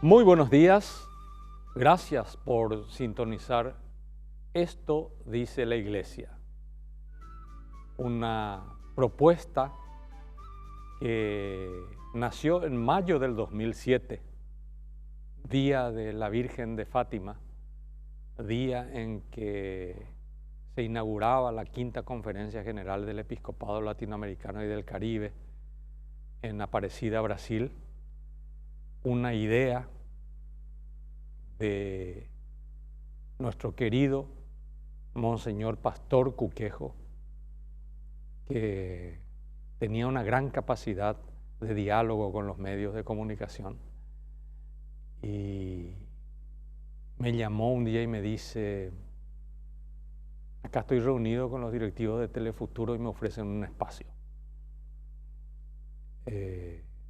Muy buenos días, gracias por sintonizar Esto dice la Iglesia, una propuesta que nació en mayo del 2007, día de la Virgen de Fátima, día en que se inauguraba la quinta Conferencia General del Episcopado Latinoamericano y del Caribe en Aparecida, Brasil. Una idea de nuestro querido Monseñor Pastor Cuquejo, que tenía una gran capacidad de diálogo con los medios de comunicación. Y me llamó un día y me dice: acá estoy reunido con los directivos de Telefuturo y me ofrecen un espacio.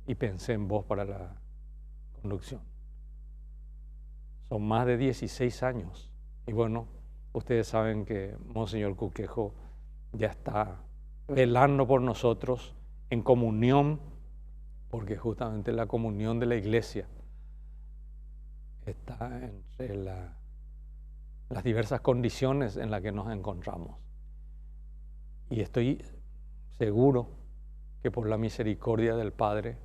Y pensé en vos para la conducción. Son más de 16 años. Y bueno, ustedes saben que Monseñor Cuquejo ya está velando por nosotros en comunión, porque justamente la comunión de la Iglesia está entre las diversas condiciones en las que nos encontramos. Y estoy seguro que por la misericordia del Padre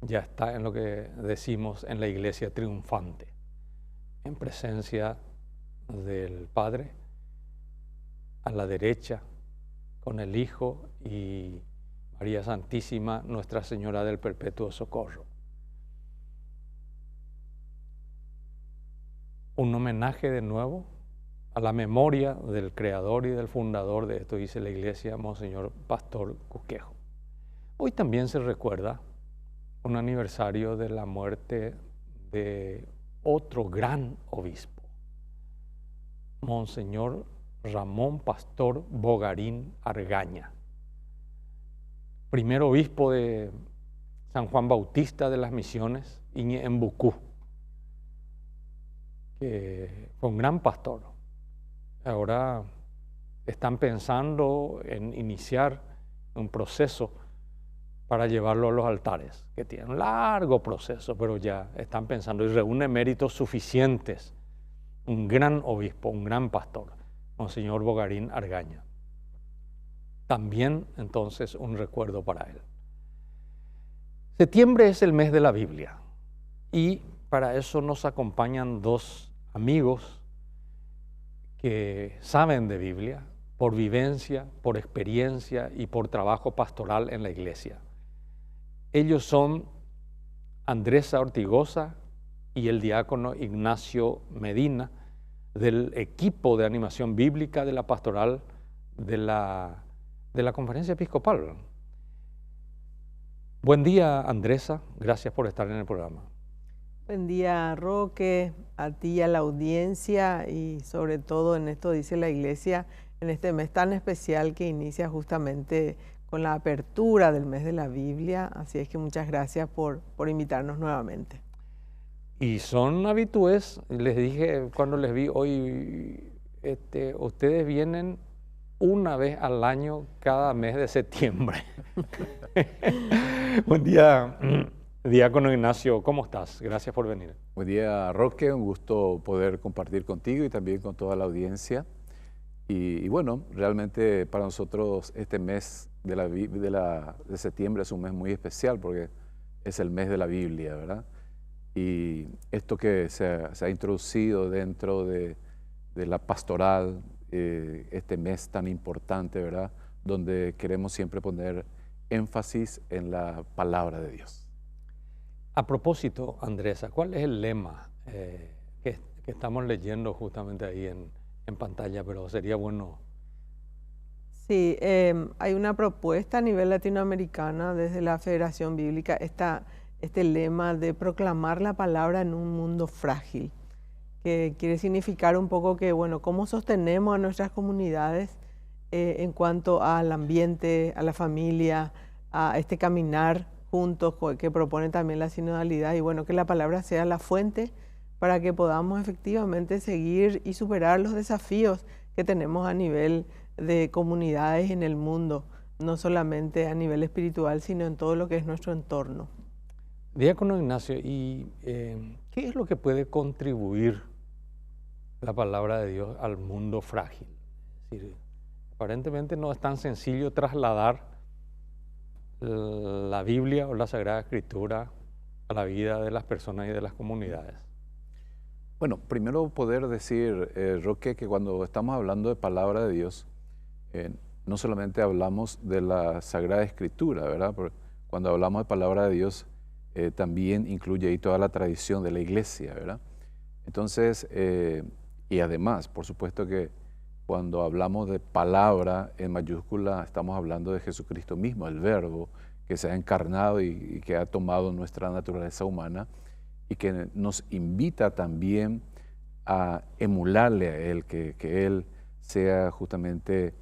ya está en lo que decimos en la Iglesia triunfante, en presencia del Padre, a la derecha, con el Hijo y María Santísima, Nuestra Señora del Perpetuo Socorro. Un homenaje de nuevo a la memoria del creador y del fundador de Esto dice la Iglesia, Monseñor Pastor Cuquejo. Hoy también se recuerda un aniversario de la muerte de otro gran obispo, Monseñor Ramón Pastor Bogarín Argaña, primer obispo de San Juan Bautista de las Misiones, en Bucú, que fue un gran pastor. Ahora están pensando en iniciar un proceso para llevarlo a los altares, que tiene un largo proceso, pero ya están pensando y reúne méritos suficientes. Un gran obispo, un gran pastor, Monseñor Bogarín Argaña. También entonces un recuerdo para él. Septiembre es el mes de la Biblia y para eso nos acompañan dos amigos que saben de Biblia por vivencia, por experiencia y por trabajo pastoral en la iglesia. Ellos son Andresa Ortigosa y el diácono Ignacio Medina, del equipo de animación bíblica de la pastoral de la Conferencia Episcopal. Buen día, Andresa, gracias por estar en el programa. Buen día, Roque, a ti y a la audiencia, y sobre todo en Esto dice la Iglesia, en este mes tan especial que inicia justamente con la apertura del mes de la Biblia. Así es que muchas gracias por invitarnos nuevamente. Y son habitués, les dije cuando les vi hoy, ustedes vienen una vez al año cada mes de septiembre. Buen día, diácono Ignacio, ¿cómo estás? Gracias por venir. Buen día, Roque, un gusto poder compartir contigo y también con toda la audiencia. Y bueno, realmente para nosotros este mes de septiembre es un mes muy especial porque es el mes de la Biblia, ¿verdad? Y esto que se ha introducido dentro de la pastoral, este mes tan importante, ¿verdad? Donde queremos siempre poner énfasis en la palabra de Dios. A propósito, Andresa, ¿cuál es el lema que estamos leyendo justamente ahí en pantalla? Pero sería bueno. Sí, hay una propuesta a nivel latinoamericano desde la Federación Bíblica, este lema de proclamar la palabra en un mundo frágil, que quiere significar un poco que, bueno, cómo sostenemos a nuestras comunidades en cuanto al ambiente, a la familia, a este caminar juntos que propone también la sinodalidad, y bueno, que la palabra sea la fuente para que podamos efectivamente seguir y superar los desafíos que tenemos a nivel de comunidades en el mundo, no solamente a nivel espiritual, sino en todo lo que es nuestro entorno. Diácono Ignacio, ¿y qué es lo que puede contribuir la palabra de Dios al mundo frágil? Es decir, aparentemente no es tan sencillo trasladar la Biblia o la Sagrada Escritura a la vida de las personas y de las comunidades. Bueno, primero poder decir, Roque, que cuando estamos hablando de palabra de Dios, no solamente hablamos de la Sagrada Escritura, ¿verdad? Porque cuando hablamos de palabra de Dios, también incluye ahí toda la tradición de la iglesia, ¿verdad? Entonces, y además, por supuesto que cuando hablamos de palabra en mayúscula, estamos hablando de Jesucristo mismo, el Verbo, que se ha encarnado y que ha tomado nuestra naturaleza humana y que nos invita también a emularle a Él, que Él sea justamente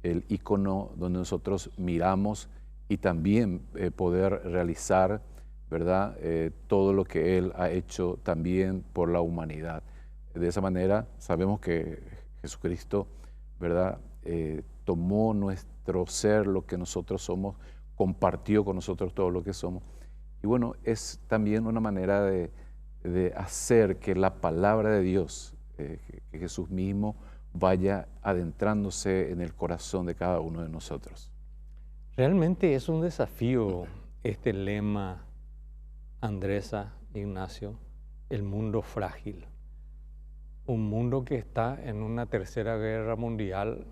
el ícono donde nosotros miramos y también poder realizar, ¿verdad? Todo lo que Él ha hecho también por la humanidad. De esa manera sabemos que Jesucristo, ¿verdad? Tomó nuestro ser, lo que nosotros somos, compartió con nosotros todo lo que somos. Y bueno, es también una manera de hacer que la palabra de Dios, que Jesús mismo, vaya adentrándose en el corazón de cada uno de nosotros. Realmente es un desafío este lema, Andresa, Ignacio, el mundo frágil. Un mundo que está en una tercera guerra mundial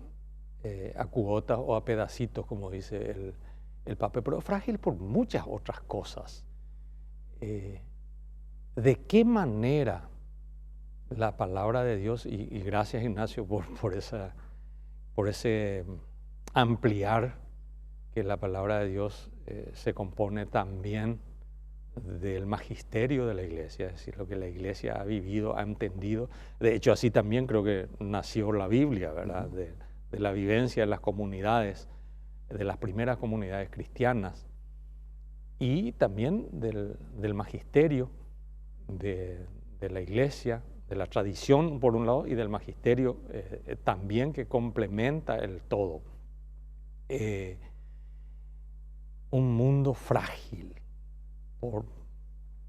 a cuotas o a pedacitos, como dice el Papa, pero frágil por muchas otras cosas. ¿De qué manera la palabra de Dios, y gracias Ignacio por ese ampliar que la palabra de Dios se compone también del magisterio de la iglesia, es decir, lo que la iglesia ha vivido, ha entendido. De hecho, así también creo que nació la Biblia, ¿verdad? De la vivencia de las comunidades, de las primeras comunidades cristianas, y también del magisterio de la iglesia, de la tradición por un lado, y del magisterio también, que complementa el todo. Un mundo frágil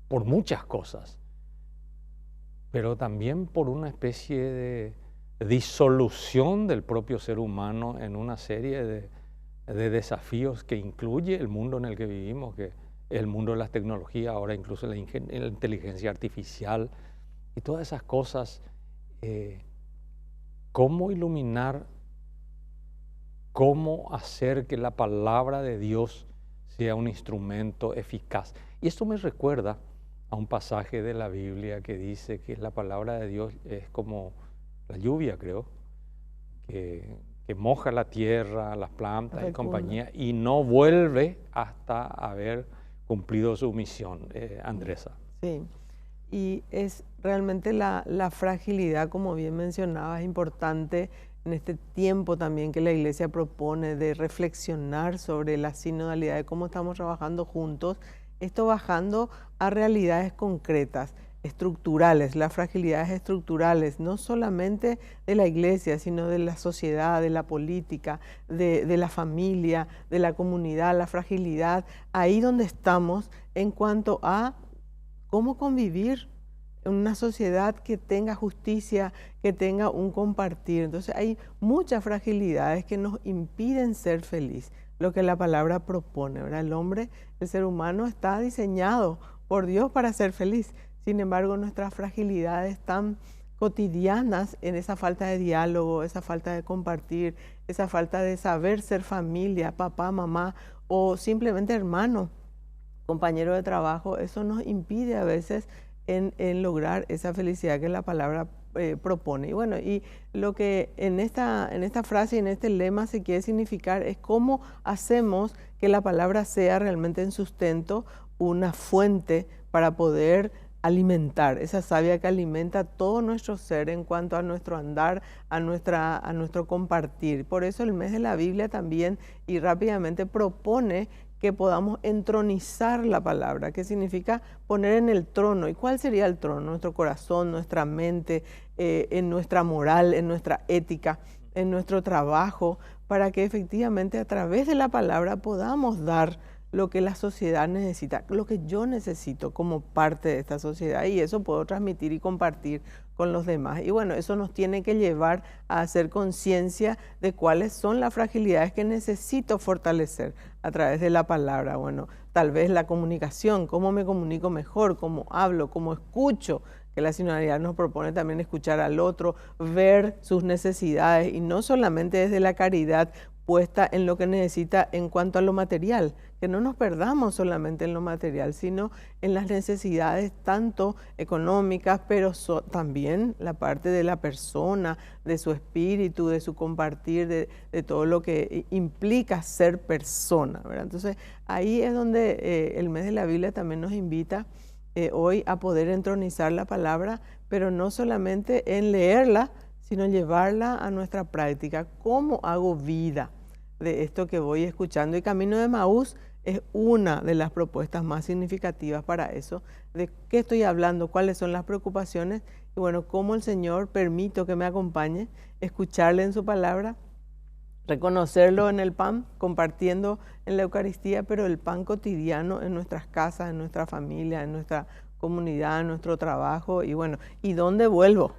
por muchas cosas, pero también por una especie de disolución del propio ser humano en una serie de desafíos que incluye el mundo en el que vivimos, que es el mundo de las tecnologías, ahora incluso la inteligencia artificial y todas esas cosas. ¿Cómo iluminar, cómo hacer que la palabra de Dios sea un instrumento eficaz? Y esto me recuerda a un pasaje de la Biblia que dice que la palabra de Dios es como la lluvia, creo, que moja la tierra, las plantas y compañía, y no vuelve hasta haber cumplido su misión. Andresa. Sí, y es realmente la fragilidad, como bien mencionabas, es importante en este tiempo también que la Iglesia propone de reflexionar sobre la sinodalidad, de cómo estamos trabajando juntos, esto bajando a realidades concretas, estructurales, las fragilidades estructurales, no solamente de la iglesia, sino de la sociedad, de la política, de la familia, de la comunidad, la fragilidad, ahí donde estamos en cuanto a cómo convivir en una sociedad que tenga justicia, que tenga un compartir. Entonces hay muchas fragilidades que nos impiden ser felices, lo que la palabra propone, ¿verdad? El hombre, el ser humano está diseñado por Dios para ser feliz. Sin embargo, nuestras fragilidades tan cotidianas en esa falta de diálogo, esa falta de compartir, esa falta de saber ser familia, papá, mamá o simplemente hermano, compañero de trabajo, eso nos impide a veces en lograr esa felicidad que la palabra propone. Y bueno, y lo que en esta frase y en este lema se quiere significar es cómo hacemos que la palabra sea realmente en sustento una fuente para poder alimentar, esa savia que alimenta todo nuestro ser en cuanto a nuestro andar, a nuestro compartir. Por eso el mes de la Biblia también y rápidamente propone que podamos entronizar la palabra, que significa poner en el trono. ¿Y cuál sería el trono? Nuestro corazón, nuestra mente, en nuestra moral, en nuestra ética, en nuestro trabajo, para que efectivamente a través de la palabra podamos dar lo que la sociedad necesita, lo que yo necesito como parte de esta sociedad, y eso puedo transmitir y compartir con los demás. Y bueno, eso nos tiene que llevar a hacer conciencia de cuáles son las fragilidades que necesito fortalecer a través de la palabra. Bueno, tal vez la comunicación, cómo me comunico mejor, cómo hablo, cómo escucho, que la sinodalidad nos propone también escuchar al otro, ver sus necesidades y no solamente desde la caridad puesta en lo que necesita en cuanto a lo material, que no nos perdamos solamente en lo material, sino en las necesidades tanto económicas, pero también la parte de la persona, de su espíritu, de su compartir, de todo lo que implica ser persona, ¿verdad? Entonces, ahí es donde el mes de la Biblia también nos invita hoy a poder entronizar la palabra, pero no solamente en leerla, sino llevarla a nuestra práctica. ¿Cómo hago vida de esto que voy escuchando? Y Camino de Emaús es una de las propuestas más significativas para eso, de qué estoy hablando, cuáles son las preocupaciones, y bueno, cómo el Señor permito que me acompañe, escucharle en su palabra, reconocerlo en el pan, compartiendo en la Eucaristía, pero el pan cotidiano en nuestras casas, en nuestra familia, en nuestra comunidad, en nuestro trabajo, y bueno, ¿y dónde vuelvo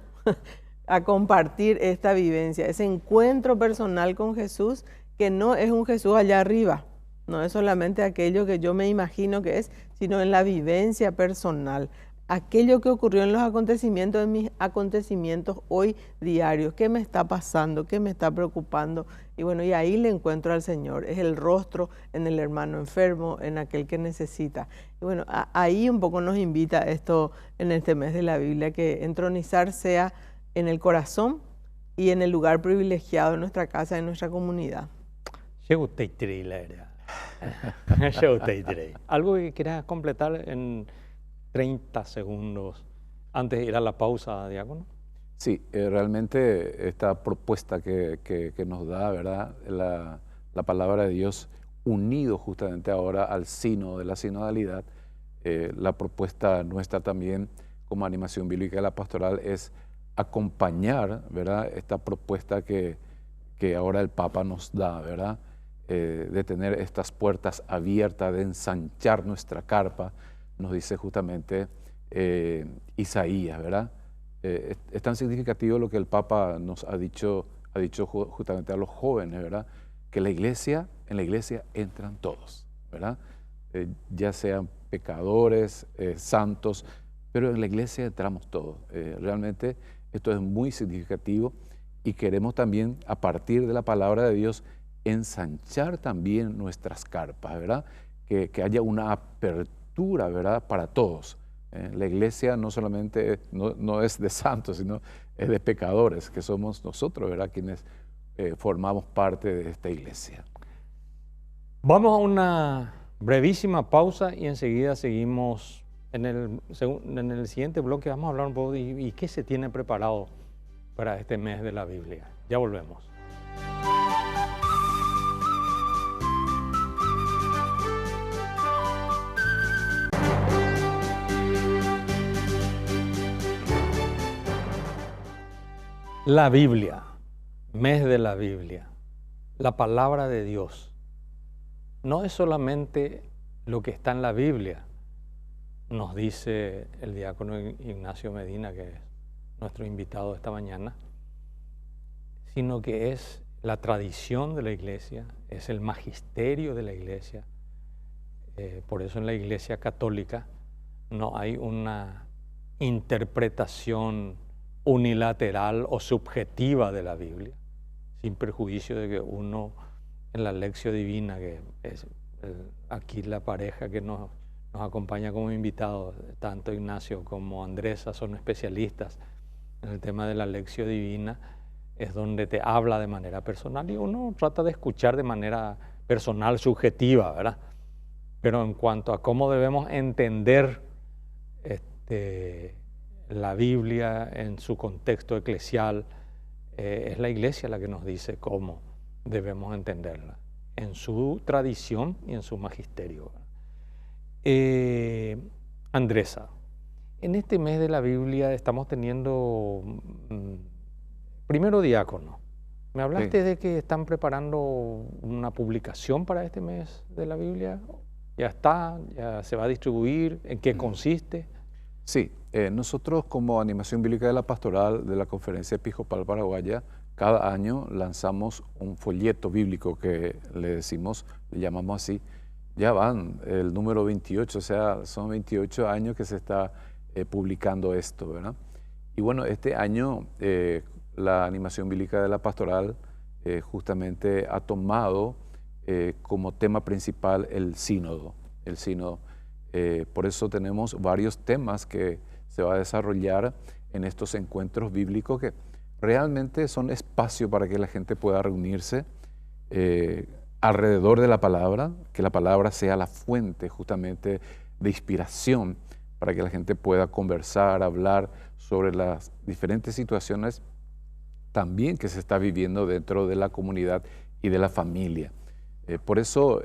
a compartir esta vivencia, ese encuentro personal con Jesús, que no es un Jesús allá arriba, no es solamente aquello que yo me imagino que es, sino en la vivencia personal, aquello que ocurrió en los acontecimientos, en mis acontecimientos hoy diarios, qué me está pasando, qué me está preocupando, y bueno, y ahí le encuentro al Señor, es el rostro en el hermano enfermo, en aquel que necesita. Y bueno, ahí un poco nos invita esto en este mes de la Biblia, que entronizar sea en el corazón y en el lugar privilegiado de nuestra casa, de nuestra comunidad. ¿Algo que quieras completar en 30 segundos antes de ir a la pausa, diácono? Sí, realmente esta propuesta que nos da, ¿verdad?, la palabra de Dios, unido justamente ahora al sínodo de la sinodalidad, la propuesta nuestra también como animación bíblica de la pastoral es acompañar, ¿verdad?, esta propuesta que ahora el Papa nos da, ¿verdad?, de tener estas puertas abiertas, de ensanchar nuestra carpa, nos dice justamente Isaías, ¿verdad? Es tan significativo lo que el Papa nos ha dicho justamente a los jóvenes, ¿verdad? Que en la iglesia entran todos, ¿verdad? Ya sean pecadores, santos, pero en la iglesia entramos todos. Realmente esto es muy significativo y queremos también, a partir de la palabra de Dios, ensanchar también nuestras carpas, ¿verdad? Que haya una apertura, ¿verdad?, para todos. La iglesia no solamente no es de santos, sino es de pecadores, que somos nosotros, ¿verdad?, quienes formamos parte de esta iglesia. Vamos a una brevísima pausa y enseguida seguimos en el siguiente bloque. Vamos a hablar un poco de qué se tiene preparado para este mes de la Biblia. Ya volvemos. La Biblia, mes de la Biblia, la palabra de Dios, no es solamente lo que está en la Biblia, nos dice el diácono Ignacio Medina, que es nuestro invitado esta mañana, sino que es la tradición de la iglesia, es el magisterio de la iglesia. Por eso en la iglesia católica no hay una interpretación unilateral o subjetiva de la Biblia, sin perjuicio de que uno en la Lectio Divina, que es aquí la pareja que nos acompaña como invitados, tanto Ignacio como Andresa son especialistas en el tema de la Lectio Divina, es donde te habla de manera personal y uno trata de escuchar de manera personal, subjetiva, ¿verdad? Pero en cuanto a cómo debemos entender la Biblia en su contexto eclesial, es la iglesia la que nos dice cómo debemos entenderla, en su tradición y en su magisterio. Andresa, en este mes de la Biblia estamos teniendo, primero diácono, me hablaste de que están preparando una publicación para este mes de la Biblia. ¿Ya está? ¿Ya se va a distribuir? ¿En qué consiste? Sí, nosotros como Animación Bíblica de la Pastoral de la Conferencia Episcopal Paraguaya, cada año lanzamos un folleto bíblico que le llamamos así. Ya van el número 28, o sea, son 28 años que se está publicando esto, ¿verdad? Y bueno, este año la Animación Bíblica de la Pastoral justamente ha tomado como tema principal el sínodo. Por eso tenemos varios temas que se va a desarrollar en estos encuentros bíblicos que realmente son espacio para que la gente pueda reunirse alrededor de la palabra, que la palabra sea la fuente justamente de inspiración para que la gente pueda conversar, hablar sobre las diferentes situaciones también que se está viviendo dentro de la comunidad y de la familia. Por eso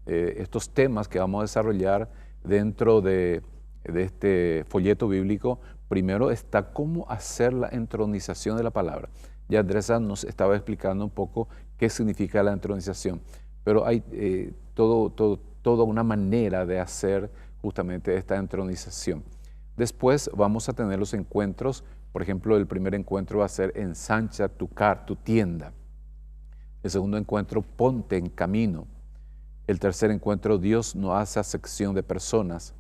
estos temas que vamos a desarrollar dentro de este folleto bíblico, primero está cómo hacer la entronización de la palabra. Ya Andresa nos estaba explicando un poco qué significa la entronización, pero hay toda una manera de hacer justamente esta entronización. Después vamos a tener los encuentros. Por ejemplo, el primer encuentro va a ser ensancha tu tienda. El segundo encuentro, ponte en camino. El tercer encuentro, Dios no hace acepción de personas.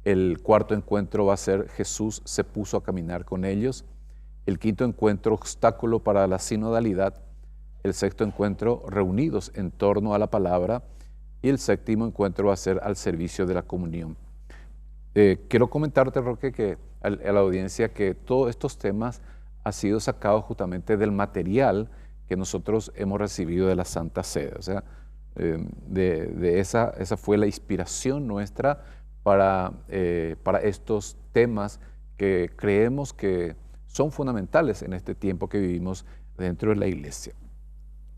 El cuarto encuentro va a ser Jesús se puso a caminar con ellos. El quinto encuentro, obstáculo para la sinodalidad. El sexto encuentro, reunidos en torno a la palabra. Y el séptimo encuentro va a ser al servicio de la comunión. Quiero comentarte, Roque, que a la audiencia que todos estos temas han sido sacados justamente del material que nosotros hemos recibido de la Santa Sede. O sea, esa fue la inspiración nuestra para estos temas que creemos que son fundamentales en este tiempo que vivimos dentro de la iglesia.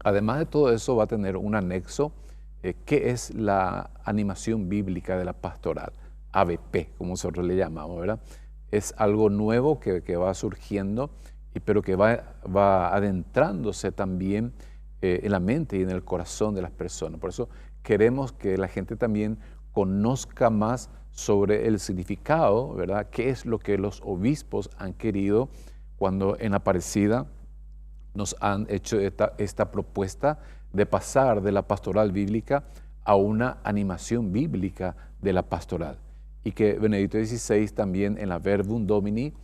Además de todo eso, va a tener un anexo que es la animación bíblica de la pastoral, ABP, como nosotros le llamamos, ¿verdad? Es algo nuevo que va surgiendo, pero que va adentrándose también en la mente y en el corazón de las personas. Por eso queremos que la gente también conozca más sobre el significado, ¿verdad? ¿Qué es lo que los obispos han querido cuando en Aparecida nos han hecho esta propuesta de pasar de la pastoral bíblica a una animación bíblica de la pastoral? Y que Benedicto XVI también en la Verbum Domini,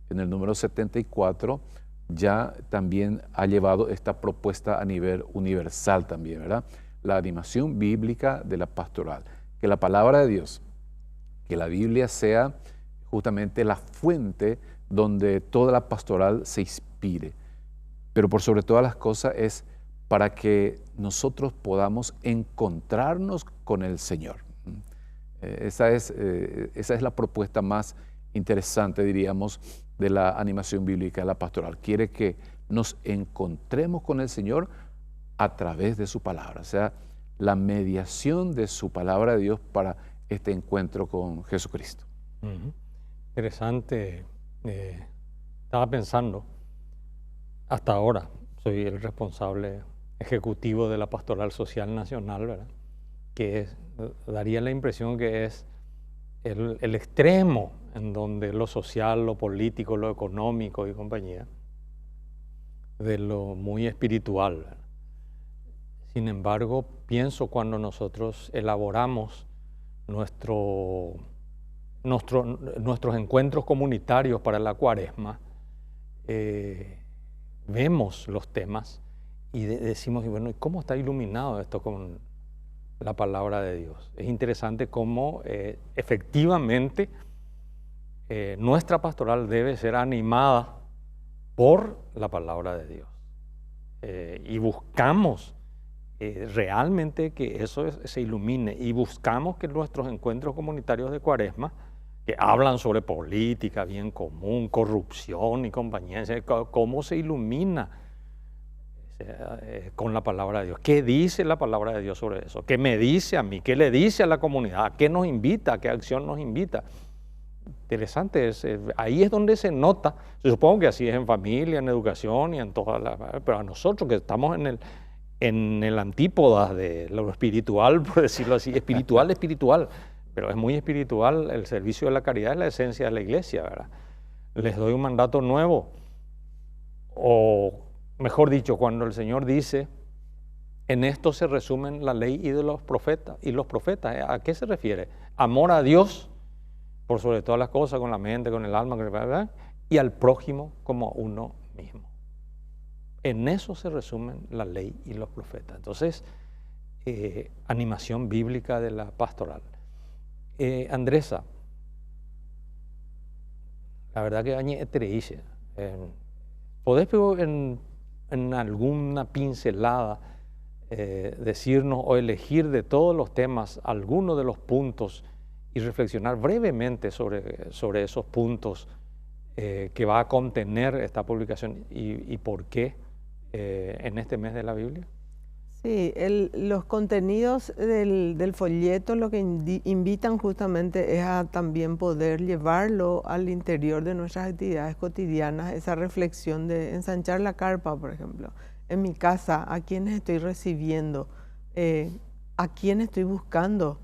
en el número 74, ya también ha llevado esta propuesta a nivel universal también, ¿verdad? La animación bíblica de la pastoral. Que la palabra de Dios, que la Biblia sea justamente la fuente donde toda la pastoral se inspire. Pero por sobre todas las cosas es para que nosotros podamos encontrarnos con el Señor. Esa es la propuesta más interesante, diríamos, de la animación bíblica de la pastoral. Quiere que nos encontremos con el Señor a través de su palabra, o sea, la mediación de su palabra de Dios para este encuentro con Jesucristo. Interesante. Estaba pensando, hasta ahora soy el responsable ejecutivo de la Pastoral Social Nacional, ¿verdad? Que daría la impresión que es el extremo en donde lo social, lo político, lo económico y compañía, de lo muy espiritual, ¿verdad? Sin embargo, pienso cuando nosotros elaboramos nuestros encuentros comunitarios para la Cuaresma, vemos los temas y decimos, bueno, ¿y cómo está iluminado esto con la palabra de Dios? Es interesante cómo efectivamente nuestra pastoral debe ser animada por la palabra de Dios. Y buscamos realmente que eso se ilumine, y buscamos que nuestros encuentros comunitarios de Cuaresma, que hablan sobre política, bien común, corrupción y compañía, cómo se ilumina con la palabra de Dios. ¿Qué dice la palabra de Dios sobre eso? ¿Qué me dice a mí? ¿Qué le dice a la comunidad? ¿A qué nos invita? ¿A qué acción nos invita? Interesante, ahí es donde se nota. Supongo que así es en familia, en educación y en todas las... Pero a nosotros que estamos en el antípodas de lo espiritual, por decirlo así, espiritual, pero es muy espiritual. El servicio de la caridad es la esencia de la iglesia, ¿verdad? Les doy un mandato nuevo, o mejor dicho, cuando el Señor dice, en esto se resumen la ley y los profetas. ¿A qué se refiere? Amor a Dios por sobre todas las cosas, con la mente, con el alma, ¿verdad? Y al prójimo como a uno mismo. En eso se resumen la ley y los profetas. Entonces, animación bíblica de la pastoral. Andresa, la verdad que añe dice, ¿podés en alguna pincelada decirnos o elegir de todos los temas algunos de los puntos y reflexionar brevemente sobre esos puntos que va a contener esta publicación y por qué en este mes de la Biblia? Sí, los contenidos del folleto lo que invitan justamente es a también poder llevarlo al interior de nuestras actividades cotidianas, esa reflexión de ensanchar la carpa, por ejemplo. En mi casa, ¿a quiénes estoy recibiendo? ¿A quién estoy buscando?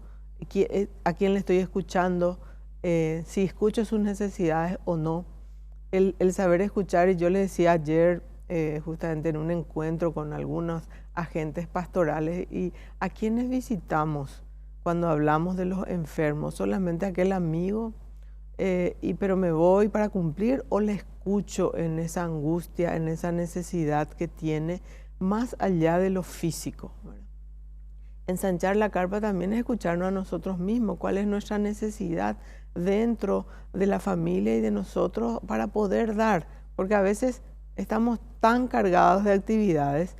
¿A quién le estoy escuchando? Si escucho sus necesidades o no. El saber escuchar, y yo le decía ayer, justamente en un encuentro con algunos agentes pastorales, y a quienes visitamos cuando hablamos de los enfermos, solamente aquel amigo, pero me voy para cumplir, o le escucho en esa angustia, en esa necesidad que tiene, más allá de lo físico, ¿verdad? Ensanchar la carpa también es escucharnos a nosotros mismos, cuál es nuestra necesidad dentro de la familia y de nosotros para poder dar, porque a veces estamos tan cargados de actividades,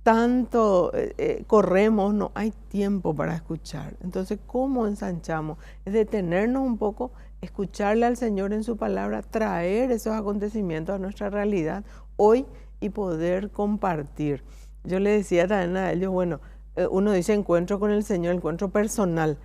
tanto corremos, no hay tiempo para escuchar. Entonces, ¿cómo ensanchamos? Es detenernos un poco, escucharle al Señor en su palabra, traer esos acontecimientos a nuestra realidad hoy y poder compartir. Yo le decía también a ellos, bueno, uno dice encuentro con el Señor, encuentro personal.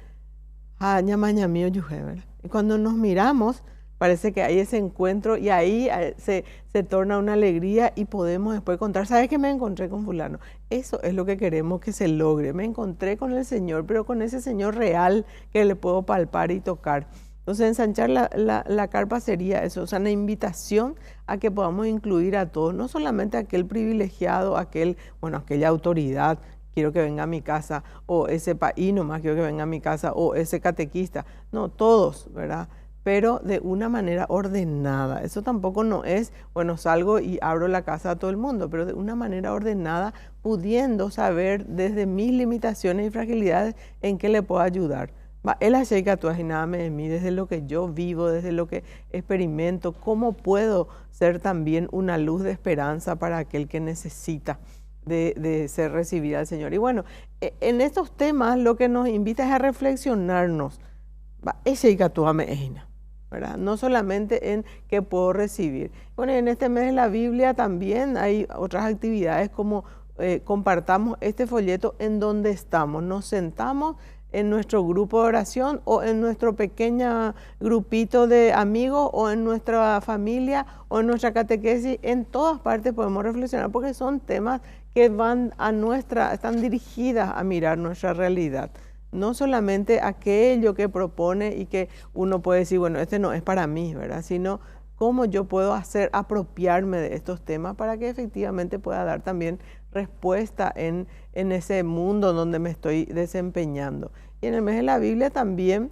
Y cuando nos miramos, parece que hay ese encuentro y ahí se torna una alegría y podemos después contar, ¿sabes qué me encontré con fulano? Eso es lo que queremos que se logre. Me encontré con el Señor, pero con ese Señor real que le puedo palpar y tocar. Entonces, ensanchar la carpa sería eso, o sea, una invitación a que podamos incluir a todos, no solamente a aquel privilegiado, aquella autoridad, quiero que venga a mi casa, o ese país nomás quiero que venga a mi casa, o ese catequista. No, todos, ¿verdad? Pero de una manera ordenada. Eso tampoco no es, bueno, salgo y abro la casa a todo el mundo, pero de una manera ordenada, pudiendo saber desde mis limitaciones y fragilidades en qué le puedo ayudar. Él hace que tú nada de mí, desde lo que yo vivo, desde lo que experimento, cómo puedo ser también una luz de esperanza para aquel que necesita de ser recibida al Señor. Y bueno, en estos temas lo que nos invita es a reflexionarnos. ¿Verdad? No solamente en qué puedo recibir. Bueno, en este mes de la Biblia también hay otras actividades como compartamos este folleto en donde estamos. Nos sentamos en nuestro grupo de oración o en nuestro pequeño grupito de amigos o en nuestra familia o en nuestra catequesis. En todas partes podemos reflexionar porque son temas que están dirigidas a mirar nuestra realidad. No solamente aquello que propone y que uno puede decir, bueno, este no es para mí, ¿verdad? Sino cómo yo puedo apropiarme de estos temas para que efectivamente pueda dar también respuesta en ese mundo donde me estoy desempeñando. Y en el mes de la Biblia también,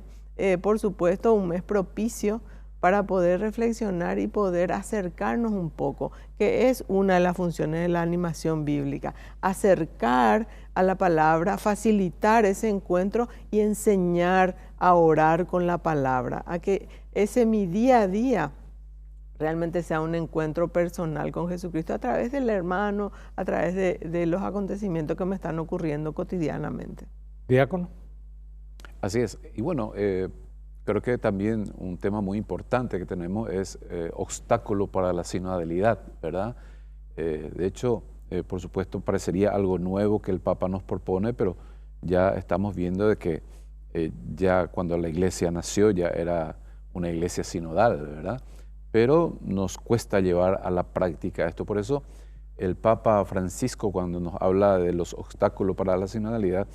por supuesto, un mes propicio para poder reflexionar y poder acercarnos un poco, que es una de las funciones de la animación bíblica, acercar a la palabra, facilitar ese encuentro y enseñar a orar con la palabra, a que ese mi día a día realmente sea un encuentro personal con Jesucristo a través del hermano, a través de los acontecimientos que me están ocurriendo cotidianamente. Diácono. Así es. Y bueno, creo que también un tema muy importante que tenemos es obstáculo para la sinodalidad, ¿verdad? De hecho, por supuesto, parecería algo nuevo que el Papa nos propone, pero ya estamos viendo de que ya cuando la Iglesia nació ya era una iglesia sinodal, ¿verdad? Pero nos cuesta llevar a la práctica esto. Por eso el Papa Francisco, cuando nos habla de los obstáculos para la sinodalidad,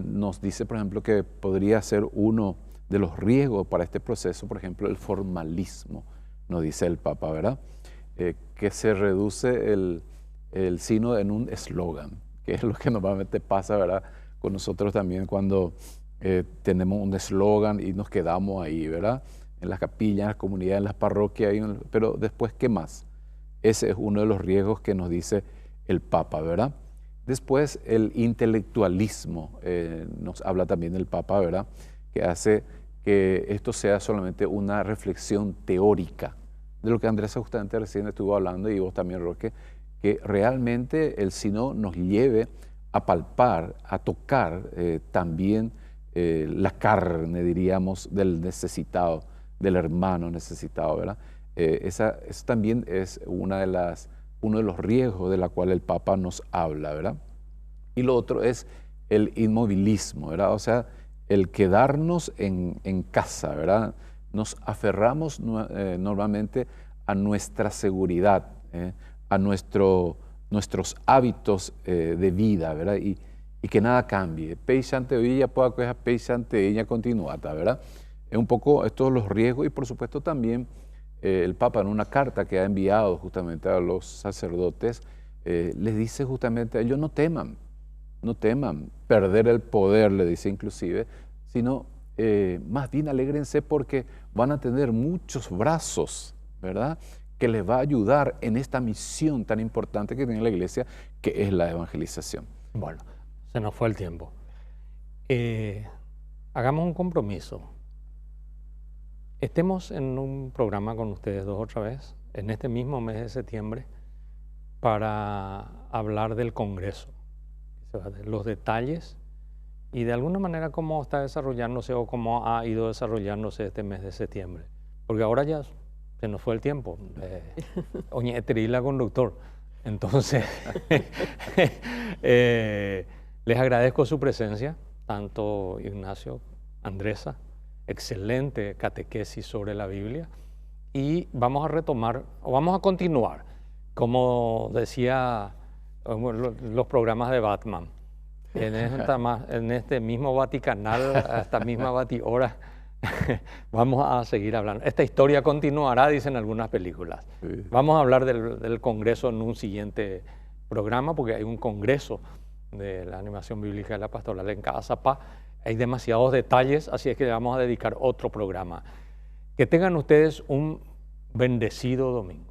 nos dice, por ejemplo, que podría ser uno de los riesgos para este proceso, por ejemplo, el formalismo, nos dice el Papa, ¿verdad? Que se reduce el sínodo en un eslogan, que es lo que normalmente pasa, ¿verdad? Con nosotros también cuando tenemos un eslogan y nos quedamos ahí, ¿verdad? En las capillas, en las comunidades, en las parroquias, pero después, ¿qué más? Ese es uno de los riesgos que nos dice el Papa, ¿verdad? Después, el intelectualismo, nos habla también el Papa, ¿verdad? Que hace que esto sea solamente una reflexión teórica, de lo que Andrés justamente recién estuvo hablando, y vos también, Roque, que realmente el sínodo nos lleve a palpar, a tocar también la carne, diríamos, del necesitado, del hermano necesitado, ¿verdad? Eso también es uno de los riesgos de la cual el Papa nos habla, ¿verdad? Y lo otro es el inmovilismo, ¿verdad? O sea, el quedarnos en casa, ¿verdad? Nos aferramos normalmente a nuestra seguridad, a nuestros hábitos de vida, ¿verdad? Y que nada cambie. Peixante villa, poca cosa, peixante ella continuata, ¿verdad? Es un poco estos los riesgos, y por supuesto también el Papa en una carta que ha enviado justamente a los sacerdotes, les dice justamente a ellos: no teman perder el poder, le dice inclusive, sino más bien alégrense porque van a tener muchos brazos, ¿verdad?, que les va a ayudar en esta misión tan importante que tiene la Iglesia, que es la evangelización. Bueno, se nos fue el tiempo. Hagamos un compromiso. Estemos en un programa con ustedes dos otra vez, en este mismo mes de septiembre, para hablar del Congreso, de los detalles y de alguna manera cómo está desarrollándose o cómo ha ido desarrollándose este mes de septiembre. Porque ahora ya se nos fue el tiempo. Oye, la conductor. Entonces, les agradezco su presencia, tanto Ignacio, Andresa, excelente catequesis sobre la Biblia, y vamos a retomar, o vamos a continuar, como decía los programas de Batman, en este mismo Vaticanal, a esta misma Batihora, vamos a seguir hablando. Esta historia continuará, dicen algunas películas. Sí. Vamos a hablar del Congreso en un siguiente programa, porque hay un Congreso de la animación bíblica de la pastoral en Cazapá. Hay demasiados detalles, así es que le vamos a dedicar otro programa. Que tengan ustedes un bendecido domingo.